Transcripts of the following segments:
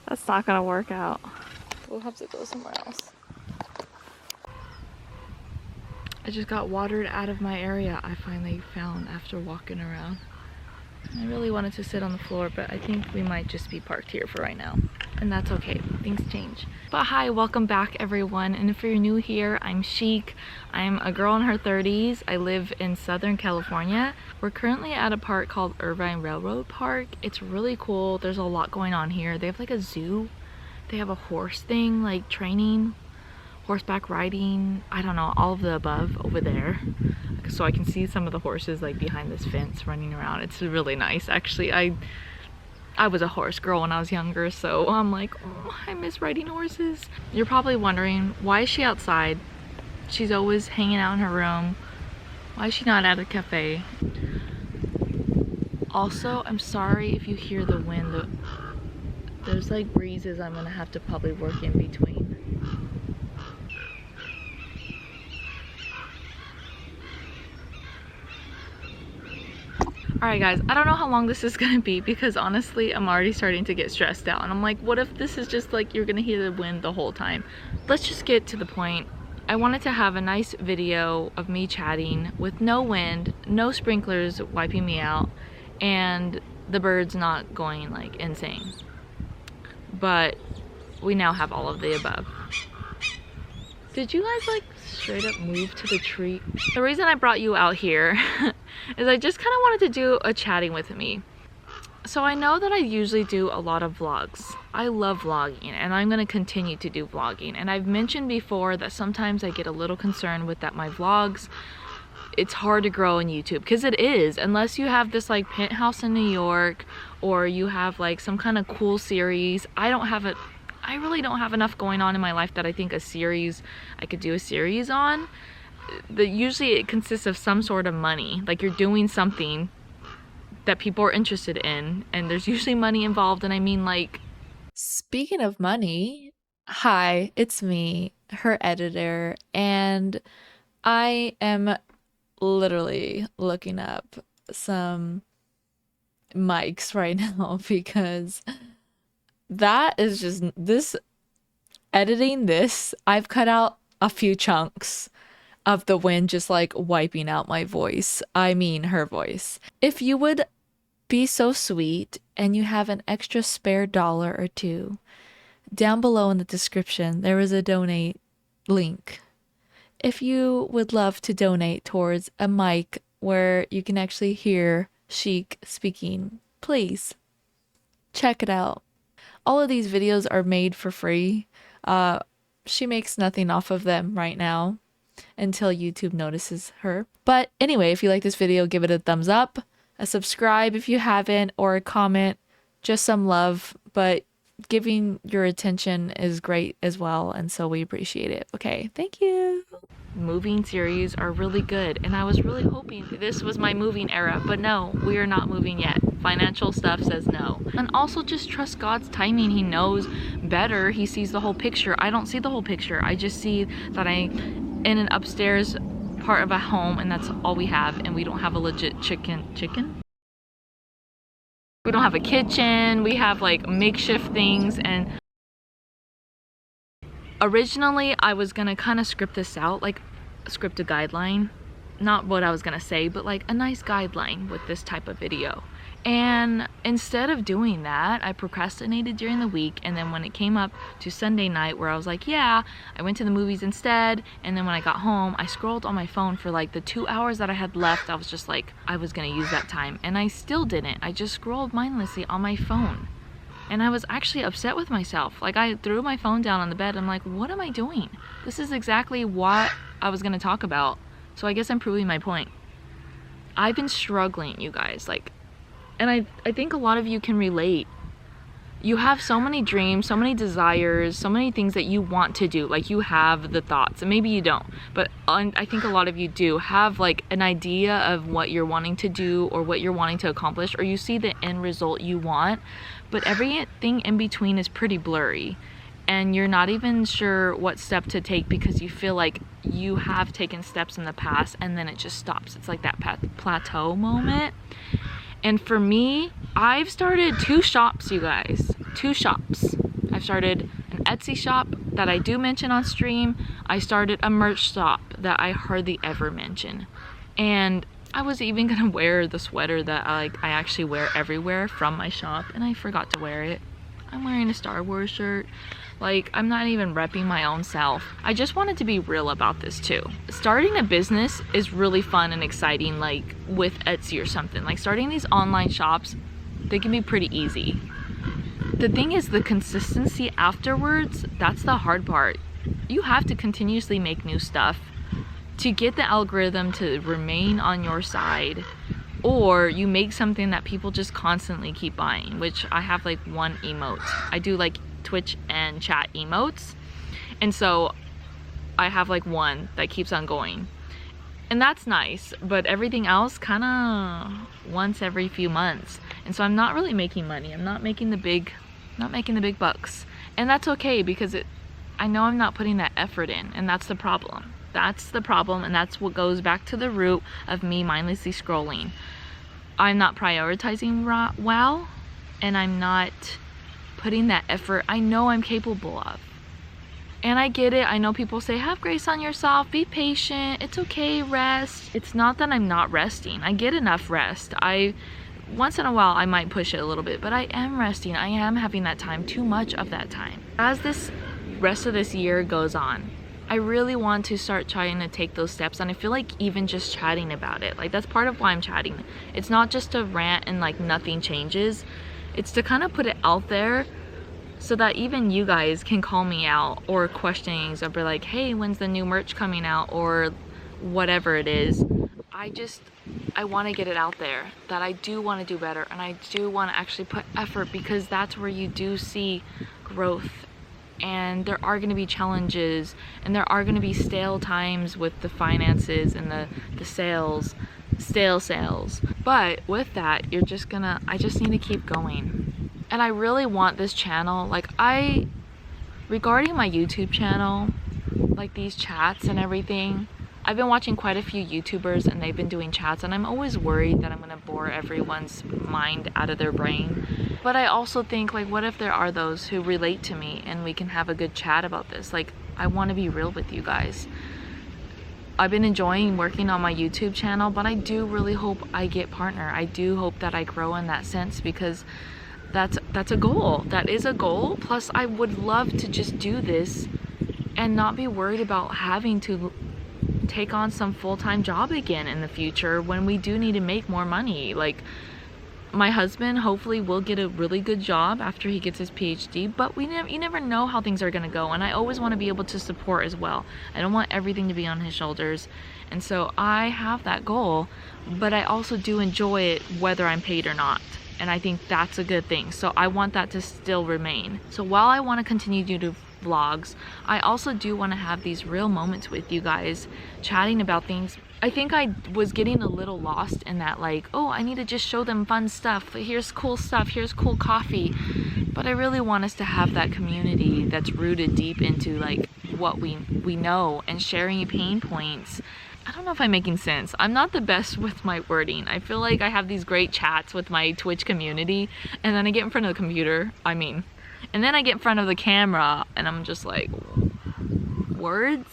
That's not gonna work out. We'll have to go somewhere else. I just got watered out of my area I finally found after walking around. I really wanted to sit on the floor, but I think we might just be parked here for right now. And that's okay, things change. But hi, welcome back everyone. And if you're new here, I'm Sheikk. I'm a girl in her 30s. I live in Southern California. We're currently at a park called Irvine Railroad Park. It's really cool. There's a lot going on here. They have like a zoo. They have a horse thing, like training, horseback riding, I don't know, all of the above over there. So I can see some of the horses like behind this fence running around. It's really nice. Actually, I was a horse girl when I was younger, so I'm like, oh, I miss riding horses. You're probably wondering, why is she outside? She's always hanging out in her room. Why is she not at a cafe? Also, I'm sorry if you hear the wind. There's like breezes I'm gonna have to probably work in between. Alright guys, I don't know how long this is gonna be because honestly I'm already starting to get stressed out, and I'm like, what if this is just like you're gonna hear the wind the whole time? Let's just get to the point. I wanted to have a nice video of me chatting with no wind, no sprinklers wiping me out, and the birds not going like insane. But we now have all of the above. Did you guys like straight up move to the tree? The reason I brought you out here is I just kind of wanted to do a chatting with me. So I know that I usually do a lot of vlogs. I love vlogging and I'm going to continue to do vlogging. And I've mentioned before that sometimes I get a little concerned with that my vlogs, it's hard to grow on YouTube, because it is, unless you have this like penthouse in New York or you have like some kind of cool series. I really don't have enough going on in my life that I think I could do a series on. Usually it consists of some sort of money, like you're doing something that people are interested in, and there's usually money involved. And I mean, like, speaking of money, hi, it's me, her editor, and I am literally looking up some mics right now because that is just editing this, I've cut out a few chunks of the wind just like wiping out my voice. I mean her voice. If you would be so sweet and you have an extra spare $1 or $2, down below in the description there is a donate link. If you would love to donate towards a mic where you can actually hear Sheikk speaking, please check it out. All of these videos are made for free. She makes nothing off of them right now until YouTube notices her. But anyway, if you like this video, give it a thumbs up, a subscribe if you haven't, or a comment, just some love. But giving your attention is great as well, and so we appreciate it. Okay, thank you. Moving series are really good, and I was really hoping this was my moving era, but no, we are not moving yet. Financial stuff says no. And also just trust God's timing. He knows better. He sees the whole picture. I don't see the whole picture. I just see that I'm in an upstairs part of a home, and that's all we have, and we don't have a legit chicken? We don't have a kitchen. We have like makeshift things. And originally I was gonna kind of script this out, like script a guideline, not what I was gonna say, but like a nice guideline with this type of video. And instead of doing that, I procrastinated during the week, and then when it came up to Sunday night where I was like, yeah, I went to the movies instead, and then when I got home I scrolled on my phone for like the 2 hours that I had left. I was just like, I was gonna use that time, and I still didn't. I just scrolled mindlessly on my phone, and I was actually upset with myself. Like, I threw my phone down on the bed. I'm like, what am I doing? This is exactly what I was gonna talk about, so I guess I'm proving my point. I've been struggling, you guys, like, and I think a lot of you can relate. You have so many dreams, so many desires, so many things that you want to do. Like, you have the thoughts, and maybe you don't, but I think a lot of you do have like an idea of what you're wanting to do or what you're wanting to accomplish, or you see the end result you want, but everything in between is pretty blurry, and you're not even sure what step to take because you feel like you have taken steps in the past and then it just stops. It's like that plateau moment. And for me, I've started 2 shops, you guys. 2 shops. I've started an Etsy shop that I do mention on stream. I started a merch shop that I hardly ever mention. And I was even gonna wear the sweater that I actually wear everywhere from my shop, and I forgot to wear it. I'm wearing a Star Wars shirt. Like, I'm not even repping my own self. I just wanted to be real about this too. Starting a business is really fun and exciting, like with Etsy or something. Like, starting these online shops, they can be pretty easy. The thing is, the consistency afterwards, that's the hard part. You have to continuously make new stuff to get the algorithm to remain on your side, or you make something that people just constantly keep buying, which I have like 1 emote. I do like Twitch and chat emotes, and so I have like 1 that keeps on going, and that's nice, but everything else kind of once every few months, and so I'm not really making money. I'm not making the big bucks, and that's okay, because I know I'm not putting that effort in, and that's the problem. That's the problem, and that's what goes back to the root of me mindlessly scrolling. I'm not prioritizing well, and I'm not putting that effort I know I'm capable of. And I get it. I know people say, have grace on yourself, be patient, it's okay, rest. It's not that I'm not resting. I get enough rest. Once in a while I might push it a little bit, but I am resting. I am having that time, too much of that time. As this rest of this year goes on, I really want to start trying to take those steps, and I feel like even just chatting about it, like, that's part of why I'm chatting. It's not just to rant and like nothing changes. It's to kind of put it out there so that even you guys can call me out or questionings or be like, hey, when's the new merch coming out, or whatever it is. I want to get it out there that I do want to do better, and I do want to actually put effort, because that's where you do see growth. And there are going to be challenges, and there are going to be stale times with the finances and the sales, stale sales. But with that, I just need to keep going. And I really want this channel, like, regarding my YouTube channel, like these chats and everything, I've been watching quite a few YouTubers and they've been doing chats, and I'm always worried that I'm gonna bore everyone's mind out of their brain. But I also think, like, what if there are those who relate to me and we can have a good chat about this? Like, I want to be real with you guys. I've been enjoying working on my YouTube channel, but I do really hope I get partner. I do hope that I grow in that sense, because that's a goal. That is a goal. Plus, I would love to just do this and not be worried about having to take on some full-time job again in the future when we do need to make more money. Like, my husband hopefully will get a really good job after he gets his PhD, but you never know how things are going to go, and I always want to be able to support as well. I don't want everything to be on his shoulders, and so I have that goal, but I also do enjoy it whether I'm paid or not, and I think that's a good thing. So I want that to still remain. So while I want to continue to do vlogs, I also do want to have these real moments with you guys, chatting about things. I think I was getting a little lost in that, like, oh, I need to just show them fun stuff, here's cool stuff, here's cool coffee. But I really want us to have that community that's rooted deep into, like, what we know, and sharing pain points. I don't know if I'm making sense. I'm not the best with my wording. I feel like I have these great chats with my Twitch community, and then I get in front of the computer, and then I get in front of the camera and I'm just like, words.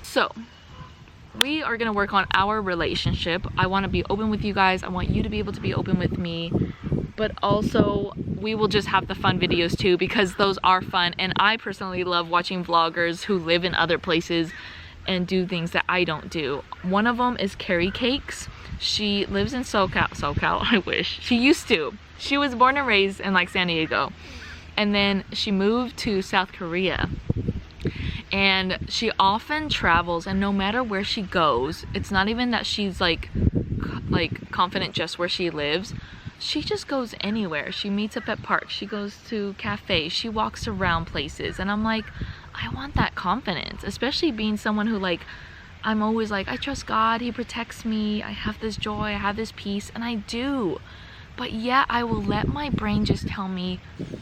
So we are gonna work on our relationship. I want to be open with you guys. I want you to be able to be open with me, but also we will just have the fun videos too, because those are fun, and I personally love watching vloggers who live in other places and do things that I don't do. One of them is Carrie Cakes. She lives in SoCal, I wish. She used to. She was born and raised in like San Diego, and then she moved to South Korea, and she often travels, and no matter where she goes, it's not even that she's like like confident just where she lives. She just goes anywhere. She meets up at parks, she goes to cafes, she walks around places, and I'm like, I want that confidence, especially being someone who, like, I'm always like, I trust God, he protects me, I have this joy, I have this peace, and I do. But yet I will let my brain just tell me,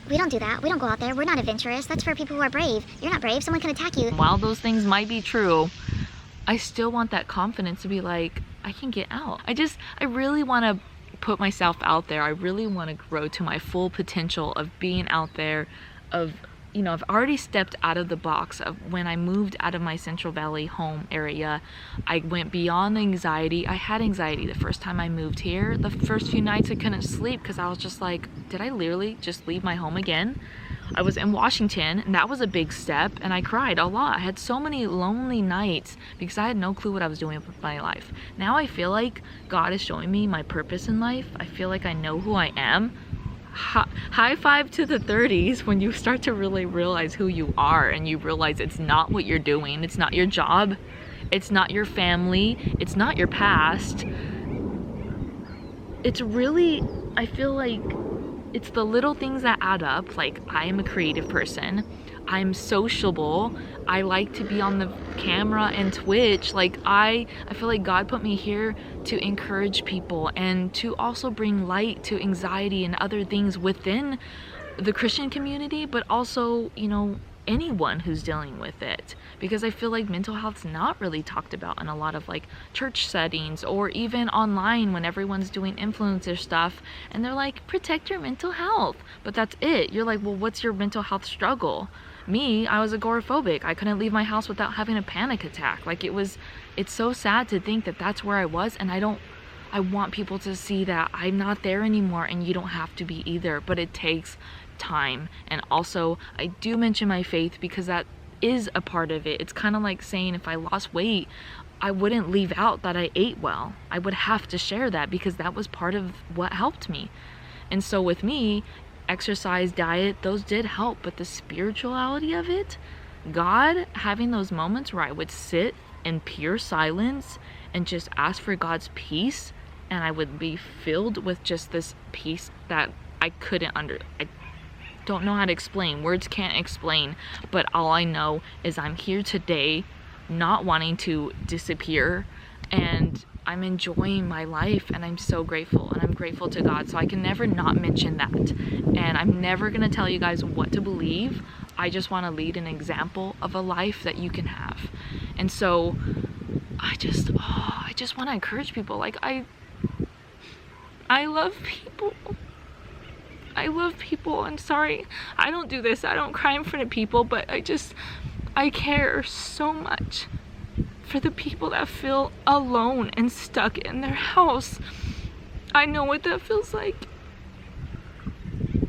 we don't do that, we don't go out there, we're not adventurous, that's for people who are brave. You're not brave, someone can attack you. While those things might be true, I still want that confidence to be like, I can get out. I really want to put myself out there. I really want to grow to my full potential of being out there, of, you know, I've already stepped out of the box of when I moved out of my Central Valley home area. I went beyond the anxiety. I had anxiety the first time I moved here. The first few nights I couldn't sleep because I was just like, did I literally just leave my home again? I was in Washington, and that was a big step, and I cried a lot. I had so many lonely nights because I had no clue what I was doing with my life. Now I feel like God is showing me my purpose in life. I feel like I know who I am. High five to the 30s, when you start to really realize who you are, and you realize it's not what you're doing, it's not your job, it's not your family, it's not your past. It's really, I feel like it's the little things that add up. Like, I am a creative person, I'm sociable, I like to be on the camera and Twitch. Like, I feel like God put me here to encourage people and to also bring light to anxiety and other things within the Christian community, but also, you know, anyone who's dealing with it, because I feel like mental health's not really talked about in a lot of like church settings, or even online when everyone's doing influencer stuff and they're like, protect your mental health, but that's it. You're like, well, what's your mental health struggle? Me, I was agoraphobic. I couldn't leave my house without having a panic attack. Like, it's so sad to think that that's where I was, and I want people to see that I'm not there anymore, and you don't have to be either, but it takes time. And also, I do mention my faith because that is a part of it. It's kind of like saying, if I lost weight, I wouldn't leave out that I ate well. I would have to share that because that was part of what helped me. And so with me, exercise, diet, those did help, but the spirituality of it, God, having those moments where I would sit in pure silence and just ask for God's peace, and I would be filled with just this peace that I don't know how to explain. Words can't explain, but all I know is I'm here today not wanting to disappear, and I'm enjoying my life, and I'm so grateful, and I'm grateful to God. So I can never not mention that, and I'm never gonna tell you guys what to believe. I just want to lead an example of a life that you can have. And so I just want to encourage people. Like, I love people. I love people. I'm sorry, I don't do this, I don't cry in front of people, but I care so much for the people that feel alone and stuck in their house. I know what that feels like,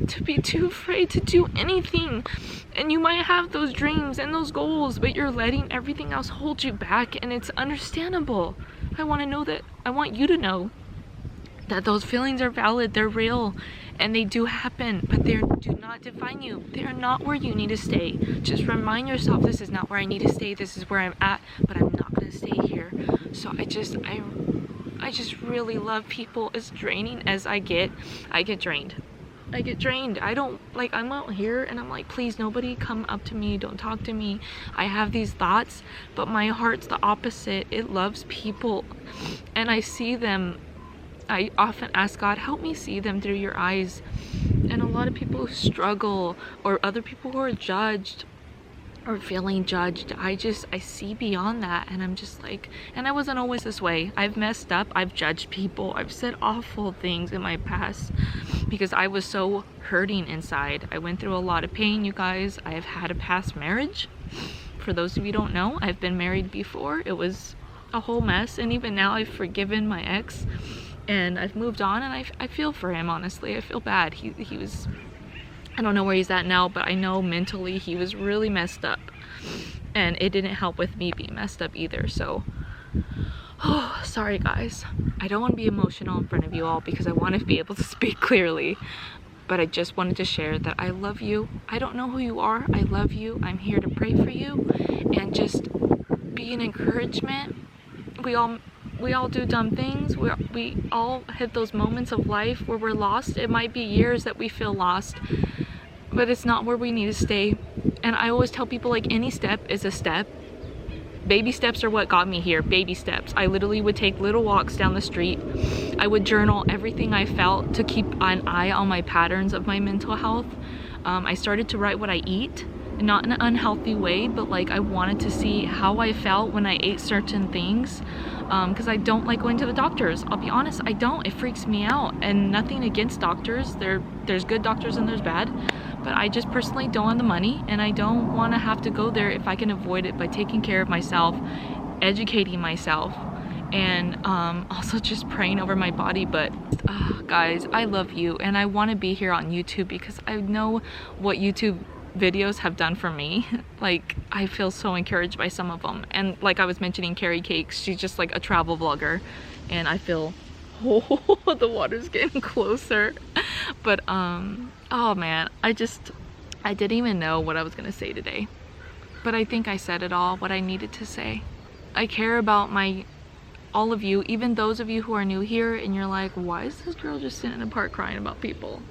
to be too afraid to do anything. And you might have those dreams and those goals, but you're letting everything else hold you back, and it's understandable. I want you to know that those feelings are valid, they're real, and they do happen, but they do not define you. They are not where you need to stay. Just remind yourself, this is not where I need to stay, this is where I'm at, but I'm not gonna stay here. So I just really love people. As draining as I get drained. I'm out here and I'm like, please, nobody come up to me, don't talk to me. I have these thoughts, but my heart's the opposite. It loves people, and I see them. I often ask God, help me see them through your eyes. And a lot of people who struggle, or other people who are judged or feeling judged, I see beyond that, and I'm just like, and I wasn't always this way. I've messed up, I've judged people, I've said awful things in my past because I was so hurting inside. I went through a lot of pain, you guys. I have had a past marriage. For those of you who don't know, I've been married before. It was a whole mess, and even now I've forgiven my ex and I've moved on, and I feel for him, honestly. I feel bad. He was, I don't know where he's at now, but I know mentally he was really messed up, and it didn't help with me being messed up either. So, oh, sorry guys. I don't want to be emotional in front of you all because I want to be able to speak clearly, but I just wanted to share that I love you. I don't know who you are. I love you. I'm here to pray for you and just be an encouragement. we all do dumb things. We all hit those moments of life where we're lost. It might be years that we feel lost, but it's not where we need to stay. And I always tell people, like, any step is a step. Baby steps are what got me here. Baby steps. I literally would take little walks down the street. I would journal everything I felt to keep an eye on my patterns of my mental health. I started to write what I eat, not in an unhealthy way, but like I wanted to see how I felt when I ate certain things, because I don't like going to the doctors. I'll be honest, I don't. It freaks me out. And nothing against doctors. There's good doctors and there's bad. But I just personally don't have the money, and I don't want to have to go there if I can avoid it by taking care of myself, educating myself, and also just praying over my body. But guys, I love you, and I want to be here on YouTube because I know what YouTube videos have done for me. Like, I feel so encouraged by some of them. And like I was mentioning, Carrie Cakes, she's just like a travel vlogger, and I feel, oh, the water's getting closer. But oh man, I didn't even know what I was gonna say today, but I think I said it all, what I needed to say. I care about all of you, even those of you who are new here and you're like, why is this girl just sitting in a park crying about people?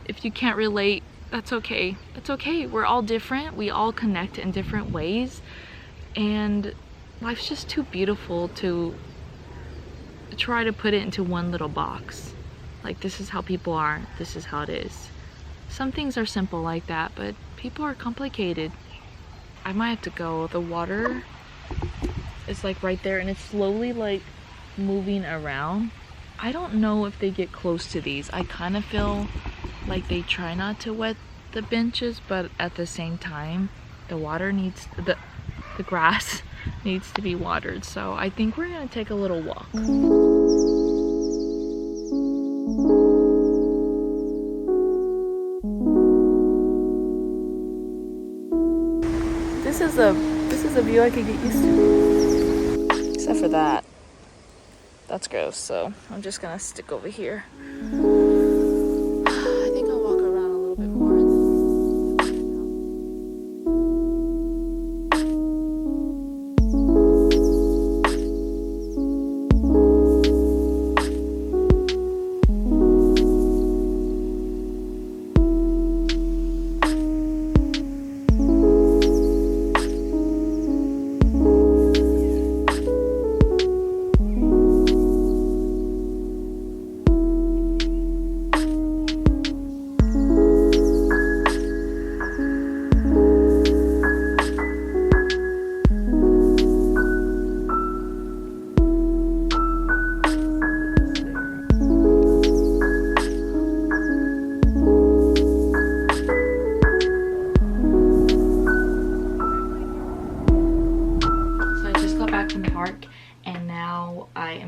If you can't relate, that's okay. It's okay. We're all different. We all connect in different ways, and life's just too beautiful to try to put it into one little box. Like, this is how people are, this is how it is. Some things are simple like that, but people are complicated. I might have to go. The water is like right there, and it's slowly like moving around. I don't know if they get close to these. I kind of feel like they try not to wet the benches, but at the same time, the water needs, the grass needs to be watered. So I think we're gonna take a little walk. This is a view I could get used to. Except for that. That's gross, so I'm just gonna stick over here. I think I'll walk around a little bit more.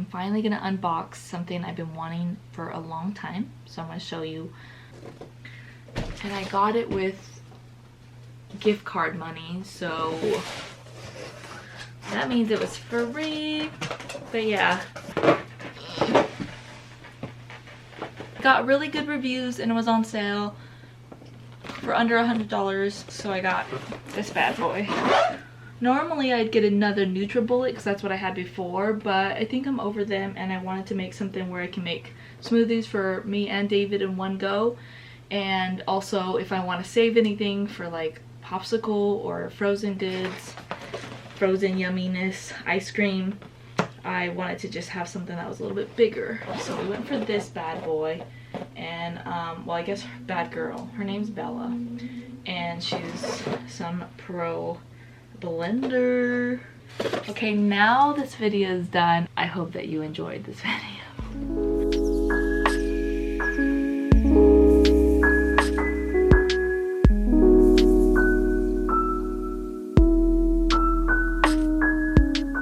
Finally gonna unbox something I've been wanting for a long time, so I'm gonna show you. And I got it with gift card money, so that means it was free. But yeah, got really good reviews and it was on sale for under $100, so I got this bad boy. Normally I'd get another NutriBullet because that's what I had before, but I think I'm over them, and I wanted to make something where I can make smoothies for me and David in one go. And also, if I want to save anything for like popsicle or frozen goods, frozen yumminess, ice cream, I wanted to just have something that was a little bit bigger. So we went for this bad boy, and well, I guess bad girl, her name's Bella, and she's some pro blender. Okay, now this video is done. I hope that you enjoyed this video.